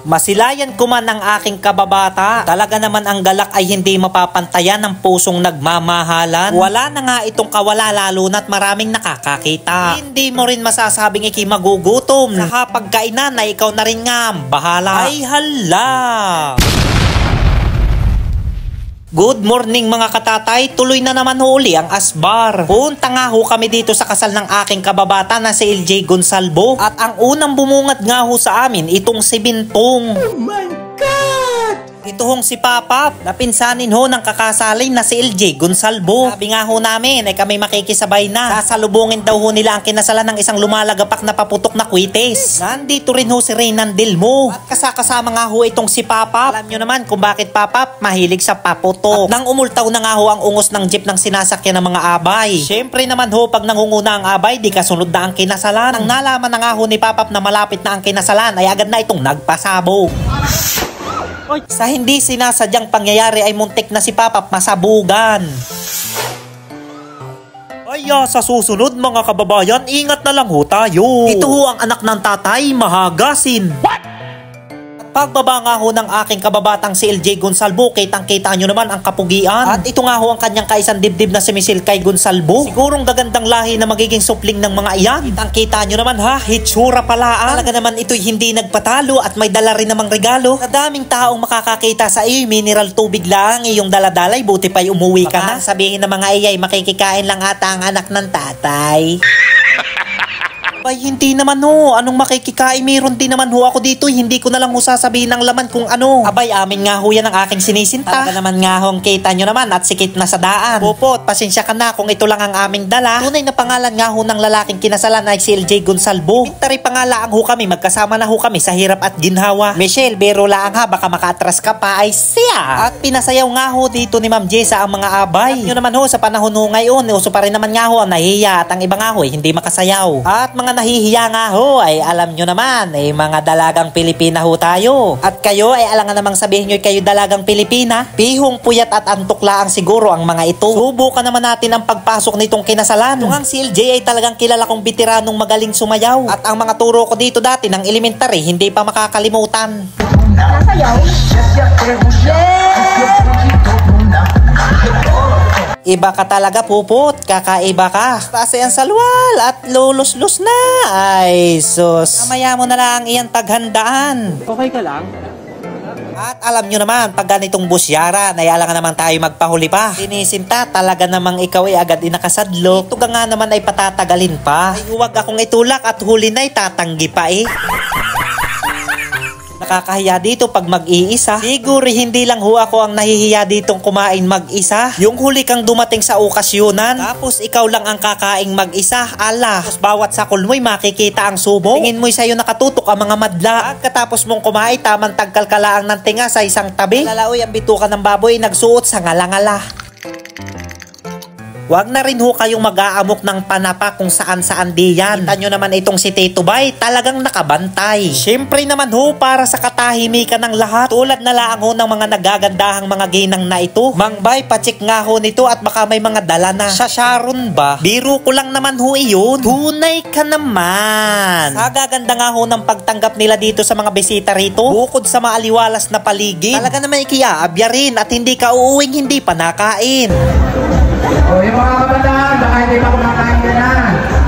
Masilayan ko man ang aking kababata. Talaga naman ang galak ay hindi mapapantayan ng pusong nagmamahalan. Wala na nga itong kawala lalo na't maraming nakakakita. Hindi mo rin masasabing iki magugutom. Sa pagkainan na ikaw na rin nga bahala. Ay hala! Good morning mga katatay, tuloy na naman huli ang asbar. Punta nga ho kami dito sa kasal ng aking kababata na si LJ Gonsalvo. At ang unang bumungad nga ho sa amin, itong si Bintong. Oh my God! Ito hong si Papa, napinsanin ho ng kakasalin na si LJ Gonsalvo. Sabi nga ho namin ay kami makikisabay na. Sasalubungin daw ho nila ang kinasalan ng isang lumalagapak na paputok na kwites. Nandito rin ho si Reynan Delmo. At kasama nga ho itong si Papa. Alam nyo naman kung bakit Papa mahilig sa paputok. At nang umultaw na nga ho ang ungos ng jeep ng sinasakyan ng mga abay. Siyempre naman ho pag nangunguna ang abay di kasunod na ang kinasalan. Nang nalaman na nga ho ni Papa na malapit na ang kinasalan ay agad na itong nagpasabog. Sa hindi sinasadyang pangyayari ay muntik na si Papa masabugan. Kaya sa susunod mga kababayan, ingat na lang ho tayo. Ito ho ang anak ng tatay, mahagasin. Pagbaba nga ho ng aking kababatang si LJ Gonsalvo, kitang-kita nyo naman ang kapugian. At ito nga ho ang kanyang kaisang dibdib na si Misil kay Gonsalvo. Sigurong gagandang lahi na magiging supling ng mga iyan. Kitang-kita nyo naman ha, hitsura pala. Talaga naman ito'y hindi nagpatalo at may dala rin namang regalo. Sa daming taong makakakita sa iyo, mineral tubig lang, iyong daladalay, buti pa'y umuwi ka na. Sabihin ng mga iyay, makikikain lang ata ang anak ng tatay. Ay, hindi naman ho. Anong makikikain? Meron din naman ho ako dito. Hindi ko na lang ho sasabihin ng laman kung ano. Abay, amin nga ho yan ang aking sinisinta. Talaga naman nga ho, kita nyo naman at sikit na sa daan. Popot, pasensya ka na kung ito lang ang aming dala. Tunay na pangalan nga ho ng lalaking kinasalan ay si LJ Gonsalvo. Pintari pangalaan ho kami, magkasama na ho kami sa hirap at ginhawa. Michelle, biro lang ha, baka makatras ka pa ay siya. At pinasayaw nga ho dito ni Ma'am Jessa ang mga abay. At nyo naman ho, sa panahon ho ngayon, uso pa rin naman nga ho ang nahihiya at ang iba nga ho, hindi makasayaw. At mga nahihiya nga ho ay alam nyo naman ay mga dalagang Pilipina ho tayo. At kayo ay alangan namang sabihin nyo kayo dalagang Pilipina. Pihong puyat at antok laang siguro ang mga ito. Subukan naman natin ang pagpasok nitong kinasalan. Tungang si LJ ay talagang kilala kong veteranong magaling sumayaw. At ang mga turo ko dito dati ng elementary hindi pa makakalimutan. Nasayaw? Iba ka talaga, Pupot. Kakaiba ka. Kasi ang salwal at lulos-los na. Ay, sus. Mamaya mo na lang iyang taghandaan. Okay ka lang? At alam nyo naman, pag ganitong busyara, naialangan naman tayo magpahuli pa. Sinisinta, talaga namang ikaw ay agad inakasadlok. Ito nga naman ay patatagalin pa. Ay, huwag akong itulak at huli na itatanggi pa eh. Nakakahiya dito pag mag-iisa. Siguro hindi lang ho ako ang nahihiya ditong kumain mag-isa. Yung huli kang dumating sa okasyonan, tapos ikaw lang ang kakaing mag-isa. Ala, tapos bawat sakol mo'y makikita ang subo. Tingin mo'y sa'yo nakatutok ang mga madla. Pagkatapos mong kumain, tamang tagkalkalaang ng tinga sa isang tabi. Lalaoy ang bituka ng baboy nagsuot sa ngalangala. Huwag na rin ho kayong mag-aamok ng panapa kung saan-saan diyan. Kita nyo naman itong si Tito Bay, talagang nakabantay. Siyempre naman ho, para sa katahimikan ng lahat. Tulad na lang ho ng mga nagagandahang mga ginang na ito. Mang Bay, pacheck nga ho nito at baka may mga dala na. Sa Sharon ba? Biro ko lang naman ho iyon. Tunay ka naman. Sa gaganda nga ho ng pagtanggap nila dito sa mga bisita rito. Bukod sa maaliwalas na paligid, talaga naman ikiaabya rin at hindi ka uuwing hindi pa nakain. O yung mga kabataan, baka hindi pa kumakain ka na.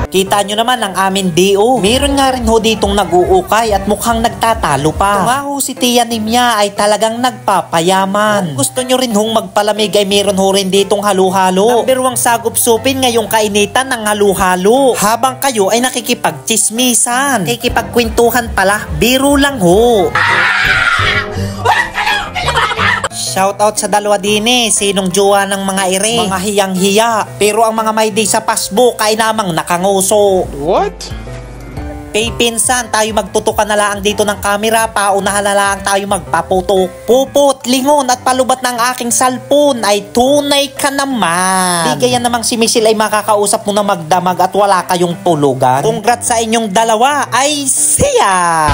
Kita nyo naman ang amin D.O. Meron nga rin ho ditong nag-uukay at mukhang nagtatalo pa. Ito nga ho si Tia Nimya ay talagang nagpapayaman. Kung gusto nyo rin hong magpalamig ay meron ho rin ditong halo-halo. Number 1 sagop supin ngayong kainitan ng halo-halo. Habang kayo ay nakikipagchismisan, nakikipagkwentuhan pala, biro lang ho. Shoutout sa dalawa din eh, sinong jowa ng mga ire. Mga hiyang-hiya. Pero ang mga may di sa Facebook ay namang nakanguso. What? Pinsan, tayo magtutukan na lang dito ng camera, paunahan na lang tayo magpaputok. Pupot, lingon at palubat ng aking cellphone ay tunay ka naman. Di kaya namang si Michelle ay makakausap mo na magdamag at wala kayong tulugan. Congrats sa inyong dalawa ay siya!